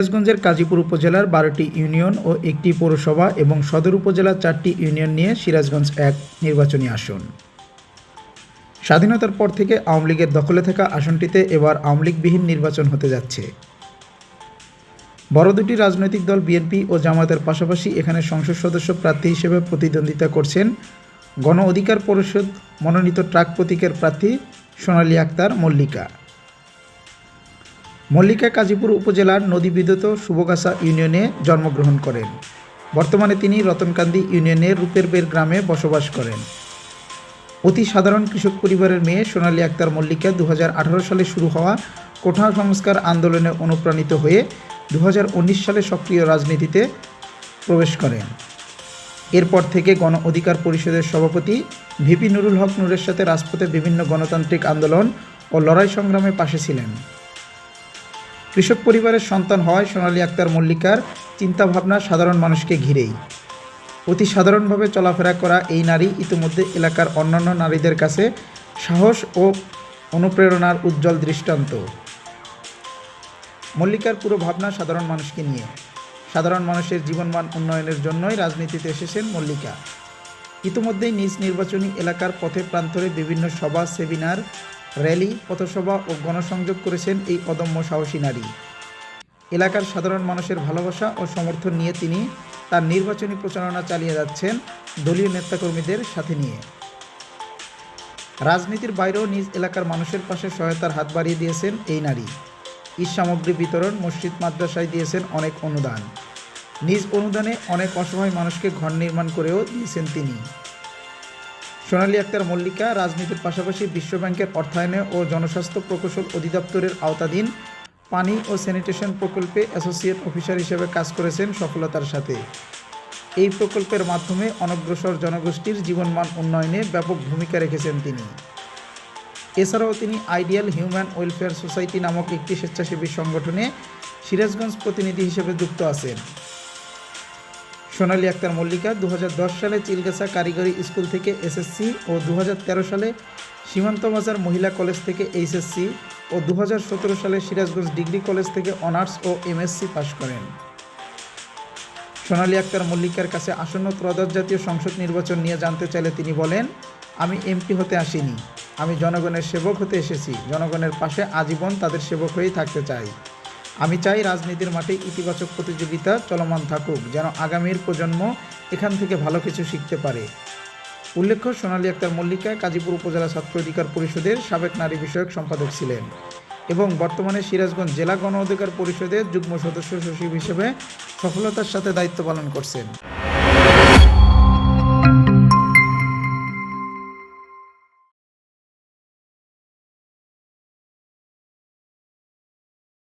সিরাজগঞ্জের কাজীপুর উপজেলার ১২টি ইউনিয়ন ও একটি পৌরসভা এবং সদর উপজেলার ৪টি ইউনিয়ন নিয়ে সিরাজগঞ্জ এক নির্বাচনী আসন। স্বাধীনতার পর থেকে আওয়ামী লীগের দখলে থাকা আসনটিতে এবার আওয়ামী লীগবিহীন নির্বাচন হতে যাচ্ছে। বড় দুটি রাজনৈতিক দল বিএনপি ও জামায়াতের পাশাপাশি এখানে সংসদ সদস্য প্রার্থী হিসেবে প্রতিদ্বন্দ্বিতা করছেন গণ অধিকার পরিষদ মনোনীত ট্রাক প্রতীকের প্রার্থী সোনালী আক্তার মল্লিকা। মল্লিকা কাজীপুর উপজেলার নদীবিদ্যুৎ শুভগাছা ইউনিয়নে জন্মগ্রহণ করেন। বর্তমানে তিনি রতনকান্দি ইউনিয়নের রূপেরবের গ্রামে বসবাস করেন। অতি সাধারণ কৃষক পরিবারের মেয়ে সোনালী আক্তার মল্লিকা 2018 সালে শুরু হওয়া কোঠা সংস্কার আন্দোলনে অনুপ্রাণিত হয়ে 2019 সালে সক্রিয় রাজনীতিতে প্রবেশ করেন। এরপর থেকে গণ অধিকার পরিষদের সভাপতি ভিপি নুরুল হক নূরের সাথে রাজপথে বিভিন্ন গণতান্ত্রিক আন্দোলন ও লড়াই সংগ্রামে পাশে ছিলেন। কৃষক পরিবারের সন্তান হওয়ায় সোনালী আক্তার মল্লিকার চিন্তাভাবনা সাধারণ মানুষকে ঘিরেই। অতি সাধারণভাবে চলাফেরা করা এই নারী ইতিমধ্যে এলাকার অন্যান্য নারীদের কাছে সাহস ও অনুপ্রেরণার উজ্জ্বল দৃষ্টান্ত। মল্লিকার পুরো ভাবনা সাধারণ মানুষকে নিয়ে। সাধারণ মানুষের জীবনমান উন্নয়নের জন্যই রাজনীতিতে এসেছেন মল্লিকা। ইতিমধ্যেই নিজ নির্বাচনী এলাকার পথে প্রান্তরে বিভিন্ন সভা, সেমিনার, র্যালি, পথসভা ও গণসংযোগ করেছেন এই অদম্য সাহসী নারী। এলাকার সাধারণ মানুষের ভালোবাসা ও সমর্থন নিয়ে তিনি তার নির্বাচনী প্রচারণা চালিয়ে যাচ্ছেন দলীয় নেতাকর্মীদের সাথে নিয়ে। রাজনীতির বাইরেও নিজ এলাকার মানুষের পাশে সহায়তার হাত বাড়িয়ে দিয়েছেন এই নারী। ঈদ সামগ্রী বিতরণ, মসজিদ মাদ্রাসায় দিয়েছেন অনেক অনুদান। নিজ অনুদানে অনেক অসহায় মানুষকে ঘর নির্মাণ করেও দিয়েছেন তিনি। সোনালী আক্তার মল্লিকা রাজনীতির পাশাপাশি বিশ্বব্যাংকের অর্থায়নে ও জনস্বাস্থ্য প্রকৌশল অধিদপ্তরের আওতাধীন পানি ও স্যানিটেশন প্রকল্পে অ্যাসোসিয়েট অফিসার হিসেবে কাজ করেছেন সফলতার সাথে। এই প্রকল্পের মাধ্যমে অনগ্রসর জনগোষ্ঠীর জীবনমান উন্নয়নে ব্যাপক ভূমিকা রেখেছেন তিনি। এছাড়াও তিনি আইডিয়াল হিউম্যান ওয়েলফেয়ার সোসাইটি নামক একটি স্বেচ্ছাসেবী সংগঠনে সিরাজগঞ্জ প্রতিনিধি হিসেবে যুক্ত আছেন। সোনালী আক্তার মল্লিকা 2010 সালে চিলগাছা কারিগরি স্কুল থেকে এসএসসি ও 2013 সালে সীমান্ত বাজার মহিলা কলেজ থেকে এইচএসসি ও 2017 সালে সিরাজগঞ্জ ডিগ্রি কলেজ থেকে অনার্স ও এমএসসি পাশ করেন। সোনালী আক্তার মল্লিকার কাছে আসন্ন ত্রয়োদশ জাতীয় সংসদ নির্বাচন নিয়ে জানতে চাইলে তিনি বলেন, আমি এমপি হতে আসিনি, আমি জনগণের সেবক হতে এসেছি। জনগণের পাশে আজীবন তাদের সেবক হয়েই থাকতে চাই। আমি চাই রাজনীতির মাঠে ইতিবাচক প্রতিযোগিতা চলমান থাকুক, যেন আগামীর প্রজন্ম এখান থেকে ভালো কিছু শিখতে পারে। উল্লেখ্য, সোনালী আক্তার মল্লিকা কাজীপুর উপজেলা ছাত্র অধিকার পরিষদের সাবেক নারী বিষয়ক সম্পাদক ছিলেন এবং বর্তমানে সিরাজগঞ্জ জেলা গণ অধিকার পরিষদের যুগ্ম সদস্য সচিব হিসেবে সফলতার সাথে দায়িত্ব পালন করছেন।